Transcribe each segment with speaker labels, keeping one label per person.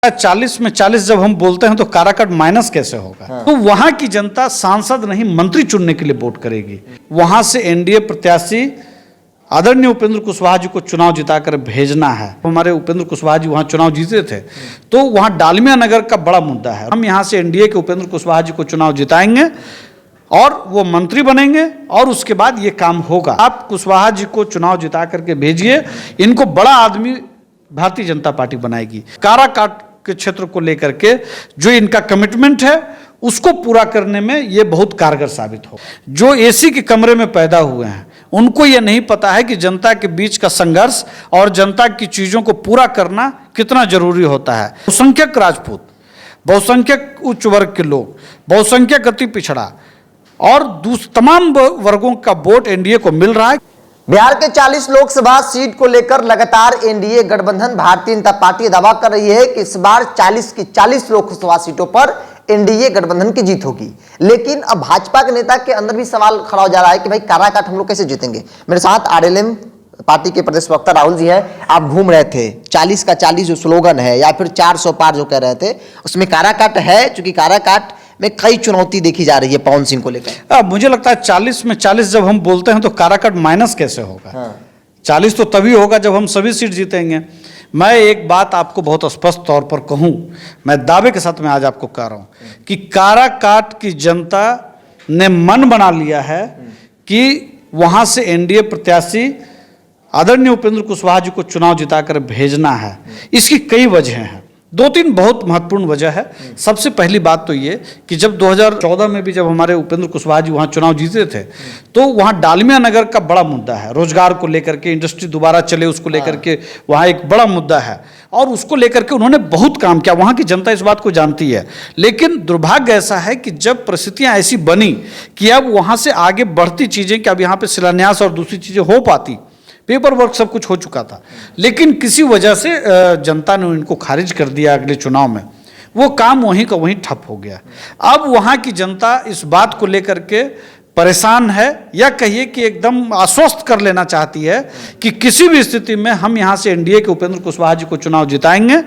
Speaker 1: 40 में 40 जब हम बोलते हैं तो काराकाट माइनस कैसे होगा। तो वहां की जनता सांसद नहीं मंत्री चुनने के लिए वोट करेगी। वहां से एनडीए प्रत्याशी आदरणीय उपेंद्र कुशवाहा जी को चुनाव जिताकर भेजना है। हमारे उपेंद्र कुशवाहा जी वहां चुनाव जीते थे, तो वहां डालमिया नगर का बड़ा मुद्दा है। हम यहां से एनडीए के उपेंद्र कुशवाहा जी को चुनाव जिताएंगे और वो मंत्री बनेंगे और उसके बाद ये काम होगा। आप कुशवाहा जी को चुनाव जिता करके भेजिए, इनको बड़ा आदमी भारतीय जनता पार्टी बनाएगी। काराकाट के क्षेत्र को लेकर के जो इनका कमिटमेंट है उसको पूरा करने में ये बहुत कारगर साबित हो। जो एसी के कमरे में पैदा हुए हैं उनको ये नहीं पता है कि जनता के बीच का संघर्ष और जनता की चीजों को पूरा करना कितना जरूरी होता है। बहुसंख्यक राजपूत, बहुसंख्यक उच्च वर्ग के लोग, बहुसंख्यक अति पिछड़ा और तमाम वर्गों का वोट एनडीए को मिल रहा है।
Speaker 2: बिहार के 40 लोकसभा सीट को लेकर लगातार एनडीए गठबंधन भारतीय जनता पार्टी दावा कर रही है कि इस बार 40 की 40 लोकसभा सीटों पर एनडीए गठबंधन की जीत होगी। लेकिन अब भाजपा के नेता के अंदर भी सवाल खड़ा हो जा रहा है कि भाई काराकाट हम लोग कैसे जीतेंगे। मेरे साथ आरएलएम पार्टी के प्रदेश प्रवक्ता राहुल जी हैं। आप घूम रहे थे 40 का 40 जो स्लोगन है या फिर 400 पार जो कह रहे थे उसमें काराकाट है, चूंकि काराकाट में कई चुनौती देखी जा रही है पवन सिंह को लेकर।
Speaker 1: मुझे लगता है 40 में 40 जब हम बोलते हैं तो काराकाट माइनस कैसे होगा। 40 तो तभी होगा जब हम सभी सीट जीतेंगे। मैं एक बात आपको बहुत स्पष्ट तौर पर कहूं, मैं दावे के साथ मैं आज आपको कह रहा हूं कि काराकाट की जनता ने मन बना लिया है कि वहां से एनडीए प्रत्याशी आदरणीय उपेंद्र कुशवाहा जी को चुनाव जिताकर भेजना है। इसकी कई वजह हैं, 2-3 बहुत महत्वपूर्ण वजह है। सबसे पहली बात तो ये कि जब 2014 में भी जब हमारे उपेंद्र कुशवाहा जी वहाँ चुनाव जीते थे तो वहाँ डालमिया नगर का बड़ा मुद्दा है। रोजगार को लेकर के, इंडस्ट्री दोबारा चले उसको लेकर के वहाँ एक बड़ा मुद्दा है और उसको लेकर के उन्होंने बहुत काम किया। वहाँ की जनता इस बात को जानती है। लेकिन दुर्भाग्य ऐसा है कि जब परिस्थितियाँ ऐसी बनी कि अब वहाँ से आगे बढ़ती चीज़ें कि अब यहाँ पर शिलान्यास और दूसरी चीज़ें हो पाती, पेपर वर्क सब कुछ हो चुका था, लेकिन किसी वजह से जनता ने इनको खारिज कर दिया। अगले चुनाव में वो काम वहीं का वहीं ठप हो गया। अब वहाँ की जनता इस बात को लेकर के परेशान है या कहिए कि एकदम आश्वस्त कर लेना चाहती है कि किसी भी स्थिति में हम यहाँ से एनडीए के उपेंद्र कुशवाहा जी को चुनाव जिताएंगे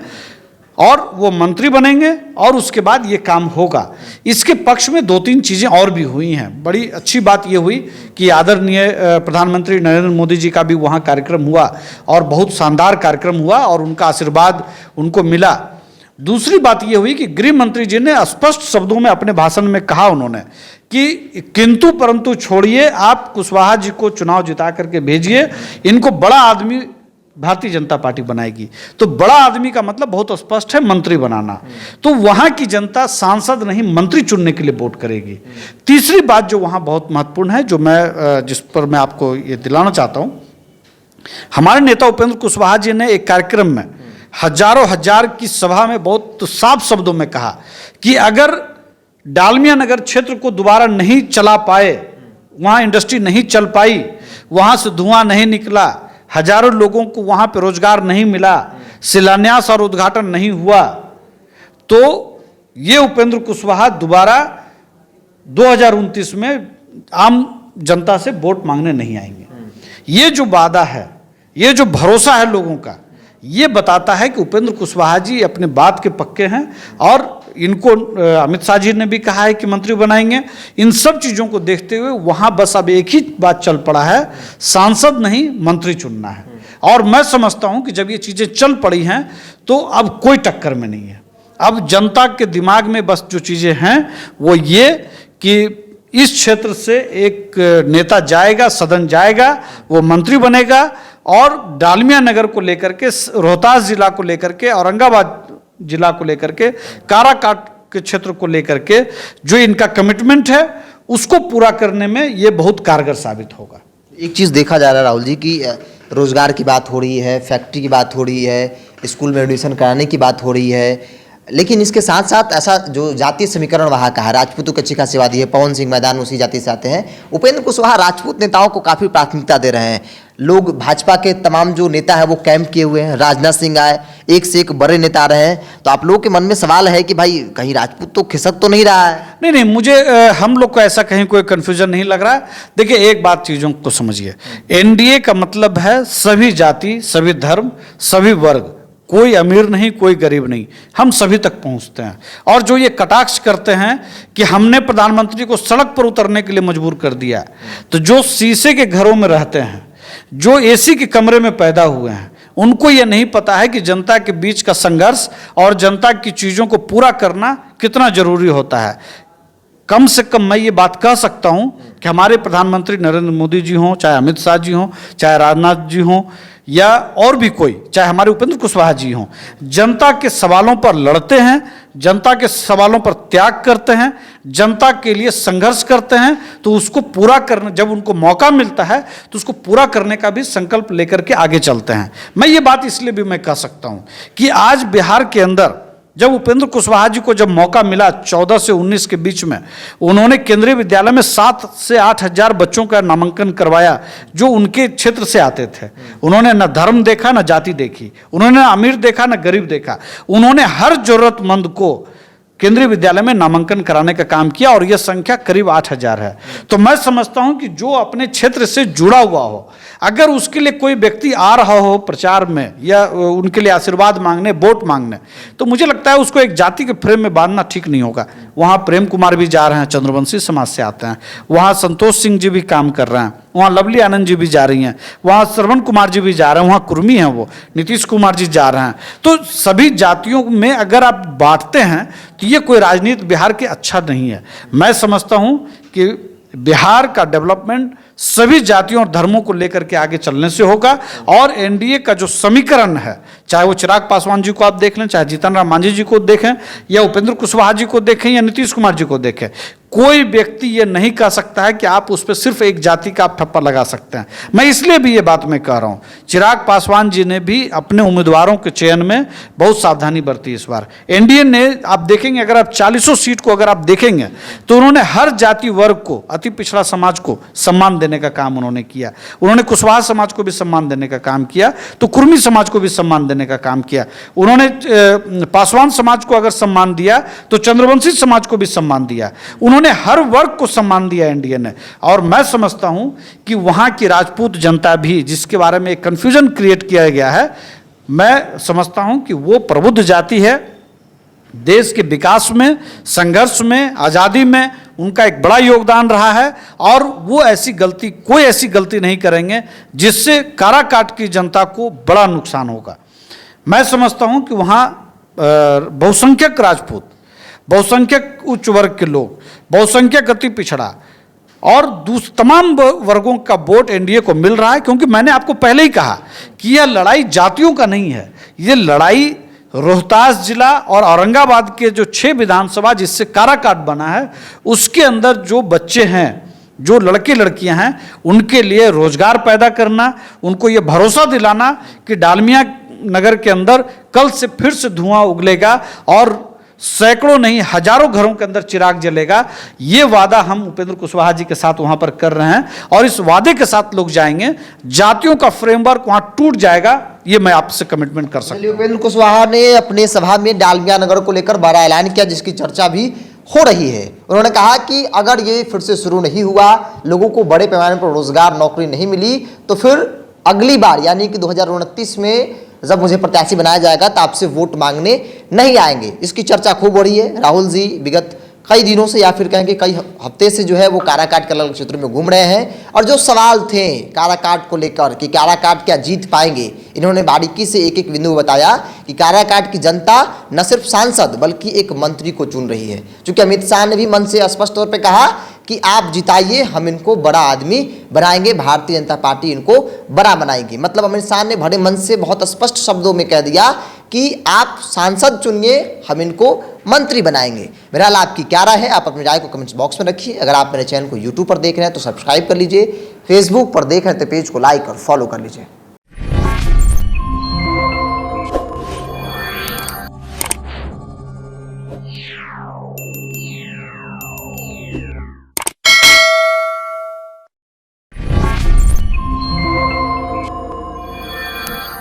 Speaker 1: और वो मंत्री बनेंगे और उसके बाद ये काम होगा। इसके पक्ष में 2-3 चीज़ें और भी हुई हैं। बड़ी अच्छी बात ये हुई कि आदरणीय प्रधानमंत्री नरेंद्र मोदी जी का भी वहाँ कार्यक्रम हुआ और बहुत शानदार कार्यक्रम हुआ और उनका आशीर्वाद उनको मिला। दूसरी बात ये हुई कि गृह मंत्री जी ने स्पष्ट शब्दों में अपने भाषण में कहा उन्होंने कि किंतु परंतु छोड़िए, आप कुशवाहा जी को चुनाव जिता करके भेजिए, इनको बड़ा आदमी भारतीय जनता पार्टी बनाएगी। तो बड़ा आदमी का मतलब बहुत स्पष्ट है, मंत्री बनाना। तो वहां की जनता सांसद नहीं मंत्री चुनने के लिए वोट करेगी। तीसरी बात जो वहां बहुत महत्वपूर्ण है, जो मैं जिस पर मैं आपको ये दिलाना चाहता हूं, हमारे नेता उपेंद्र कुशवाहा जी ने एक कार्यक्रम में हजारों हजार की सभा में बहुत साफ शब्दों में कहा कि अगर डालमिया नगर क्षेत्र को दोबारा नहीं चला पाए, वहां इंडस्ट्री नहीं चल पाई, वहां से धुआं नहीं निकला, हजारों लोगों को वहां पर रोजगार नहीं मिला, शिलान्यास और उद्घाटन नहीं हुआ, तो ये उपेंद्र कुशवाहा दोबारा 2029 में आम जनता से वोट मांगने नहीं आएंगे। ये जो वादा है, ये जो भरोसा है लोगों का, ये बताता है कि उपेंद्र कुशवाहा जी अपने बात के पक्के हैं और इनको अमित शाह जी ने भी कहा है कि मंत्री बनाएंगे। इन सब चीज़ों को देखते हुए वहाँ बस अब एक ही बात चल पड़ा है, सांसद नहीं मंत्री चुनना है। और मैं समझता हूँ कि जब ये चीज़ें चल पड़ी हैं तो अब कोई टक्कर में नहीं है। अब जनता के दिमाग में बस जो चीज़ें हैं वो ये कि इस क्षेत्र से एक नेता जाएगा, सदन जाएगा, वो मंत्री बनेगा और डालमिया नगर को लेकर के, रोहतास जिला को लेकर के, औरंगाबाद जिला को लेकर के, काराकाट के क्षेत्र को लेकर के जो इनका कमिटमेंट है उसको पूरा करने में ये बहुत कारगर साबित होगा।
Speaker 2: एक चीज़ देखा जा रहा है राहुल जी कि रोजगार की बात हो रही है, फैक्ट्री की बात हो रही है, स्कूल में एडमिशन कराने की बात हो रही है, लेकिन इसके साथ साथ ऐसा जो जातीय समीकरण वहाँ का है, राजपूतों की अच्छी खासी आबादी है, पवन सिंह मैदान उसी जाति से आते हैं। उपेंद्र कुशवाहा राजपूत नेताओं को काफ़ी प्राथमिकता दे रहे हैं। लोग भाजपा के तमाम जो नेता है वो कैंप किए हुए हैं, राजनाथ सिंह आए, एक से एक बड़े नेता आ रहे हैं। तो आप लोगों के मन में सवाल है कि भाई कहीं राजपूत तो खिसक तो नहीं रहा है?
Speaker 1: नहीं, मुझे हम लोग को ऐसा कहीं कोई कन्फ्यूजन नहीं लग रहा है। देखिए, एक बात चीज़ों को समझिए, एनडीए का मतलब है सभी जाति, सभी धर्म, सभी वर्ग कोई अमीर नहीं, कोई गरीब नहीं, हम सभी तक पहुंचते हैं। और जो ये कटाक्ष करते हैं कि हमने प्रधानमंत्री को सड़क पर उतरने के लिए मजबूर कर दिया, तो जो शीशे के घरों में रहते हैं, जो एसी के कमरे में पैदा हुए हैं, उनको ये नहीं पता है कि जनता के बीच का संघर्ष और जनता की चीज़ों को पूरा करना कितना जरूरी होता है। कम से कम मैं ये बात कह सकता हूं कि हमारे प्रधानमंत्री नरेंद्र मोदी जी हों, चाहे अमित शाह जी हों, चाहे राजनाथ जी हों, या और भी कोई, चाहे हमारे उपेंद्र कुशवाहा जी हों, जनता के सवालों पर लड़ते हैं, जनता के सवालों पर त्याग करते हैं, जनता के लिए संघर्ष करते हैं, तो उसको पूरा करने, जब उनको मौका मिलता है तो उसको पूरा करने का भी संकल्प लेकर के आगे चलते हैं। मैं ये बात इसलिए भी मैं कह सकता हूँ कि आज बिहार के अंदर जब उपेंद्र कुशवाहा जी को जब मौका मिला 14 से 19 के बीच में, उन्होंने केंद्रीय विद्यालय में 7 से 8 हजार बच्चों का नामांकन करवाया जो उनके क्षेत्र से आते थे। उन्होंने न धर्म देखा, न जाति देखी, उन्होंने न अमीर देखा, न गरीब देखा, उन्होंने हर जरूरतमंद को केंद्रीय विद्यालय में नामांकन कराने का काम किया और यह संख्या करीब 8 हजार है। तो मैं समझता हूं कि जो अपने क्षेत्र से जुड़ा हुआ हो, अगर उसके लिए कोई व्यक्ति आ रहा हो प्रचार में या उनके लिए आशीर्वाद मांगने, वोट मांगने, तो मुझे लगता है उसको एक जाति के फ्रेम में बांधना ठीक नहीं होगा। वहाँ प्रेम कुमार भी जा रहे हैं, चंद्रवंशी समाज से आते हैं, वहाँ संतोष सिंह जी भी काम कर रहे हैं, वहाँ लवली आनंद जी भी जा रही हैं, वहाँ श्रवण कुमार जी भी जा रहे हैं, वहाँ कुर्मी हैं, वो नीतीश कुमार जी जा रहे हैं। तो सभी जातियों में अगर आप बांटते हैं तो ये कोई राजनीति बिहार के अच्छा नहीं है। मैं समझता हूँ कि बिहार का डेवलपमेंट सभी जातियों और धर्मों को लेकर के आगे चलने से होगा। और एनडीए का जो समीकरण है, चाहे वो चिराग पासवान जी को आप देख लें, चाहे जीतन राम मांझी जी को देखें, या उपेंद्र कुशवाहा जी को देखें, या नीतीश कुमार जी को देखें, कोई व्यक्ति ये नहीं कह सकता है कि आप उस पर सिर्फ एक जाति का आप ठप्पा लगा सकते हैं। मैं इसलिए भी ये बात मैं कह रहा हूँ, चिराग पासवान जी ने भी अपने उम्मीदवारों के चयन में बहुत सावधानी बरती इस बार। एनडीए ने, आप देखेंगे, अगर आप 40 सीट को अगर आप देखेंगे तो उन्होंने हर जाति वर्ग को, अति पिछड़ा समाज को सम्मान देने का काम उन्होंने किया। उन्होंने कुशवाहा समाज को भी सम्मान देने का काम किया, तो कुर्मी समाज को भी सम्मान देने का काम किया। उन्होंने पासवान समाज को अगर सम्मान दिया तो चंद्रवंशी समाज को भी सम्मान दिया। उन्होंने हर वर्ग को सम्मान दिया एनडीए ने। और मैं समझता हूं कि वहां की राजपूत जनता भी, जिसके बारे में एक कंफ्यूजन क्रिएट किया गया है, मैं समझता हूं कि वो प्रबुद्ध जाति है। देश के विकास में, संघर्ष में, आज़ादी में उनका एक बड़ा योगदान रहा है और वो ऐसी गलती, कोई ऐसी गलती नहीं करेंगे जिससे काराकाट की जनता को बड़ा नुकसान होगा। मैं समझता हूं कि वहाँ बहुसंख्यक राजपूत, बहुसंख्यक उच्च वर्ग के लोग, बहुसंख्यक अति पिछड़ा और तमाम वर्गों का वोट एनडीए को मिल रहा है। क्योंकि मैंने आपको पहले ही कहा कि यह लड़ाई जातियों का नहीं है, ये लड़ाई रोहतास जिला और औरंगाबाद के जो 6 विधानसभा जिससे काराकाट बना है, उसके अंदर जो बच्चे हैं, जो लड़के लड़कियां हैं, उनके लिए रोजगार पैदा करना, उनको ये भरोसा दिलाना कि डालमिया नगर के अंदर कल से फिर से धुआं उगलेगा और सैकड़ों नहीं हजारों घरों के अंदर चिराग जलेगा। ये वादा हम उपेंद्र कुशवाहा जी के साथ वहां पर कर रहे हैं और इस वादे के साथ लोग जाएंगे। जातियों का फ्रेमवर्क वहां टूट जाएगा, ये मैं आपसे कमिटमेंट कर सकता हूं।
Speaker 2: उपेंद्र कुशवाहा ने अपने सभा में डालमिया नगर को लेकर बड़ा ऐलान किया, जिसकी चर्चा भी हो रही है। उन्होंने कहा कि अगर ये फिर से शुरू नहीं हुआ, लोगों को बड़े पैमाने पर रोजगार, नौकरी नहीं मिली, तो फिर अगली बार यानी कि 2029 में जब मुझे प्रत्याशी बनाया जाएगा तो आपसे वोट मांगने नहीं आएंगे। इसकी चर्चा खूब हो रही है। राहुल जी विगत कई दिनों से, या फिर कहेंगे कई हफ्ते से जो है वो काराकाट के अलग क्षेत्र में घूम रहे हैं और जो सवाल थे काराकाट को लेकर कि काराकाट क्या जीत पाएंगे, इन्होंने बारीकी से एक एक बिंदु बताया कि काराकाट की जनता न सिर्फ सांसद बल्कि एक मंत्री को चुन रही है। चूंकि अमित शाह ने भी मन से स्पष्ट तौर पर कहा कि आप जिताइए, हम इनको बड़ा आदमी बनाएंगे, भारतीय जनता पार्टी इनको बड़ा बनाएगी। मतलब अमित शाह ने बड़े मन से बहुत स्पष्ट शब्दों में कह दिया कि आप सांसद चुनिए, हम इनको मंत्री बनाएंगे। बहरहाल आपकी क्या राय है, आप अपनी राय को कमेंट्स बॉक्स में रखिए। अगर आप मेरे चैनल को यूट्यूब पर देख रहे हैं तो सब्सक्राइब कर लीजिए, फेसबुक पर देख रहे हैं तो पेज को लाइक और फॉलो कर लीजिए।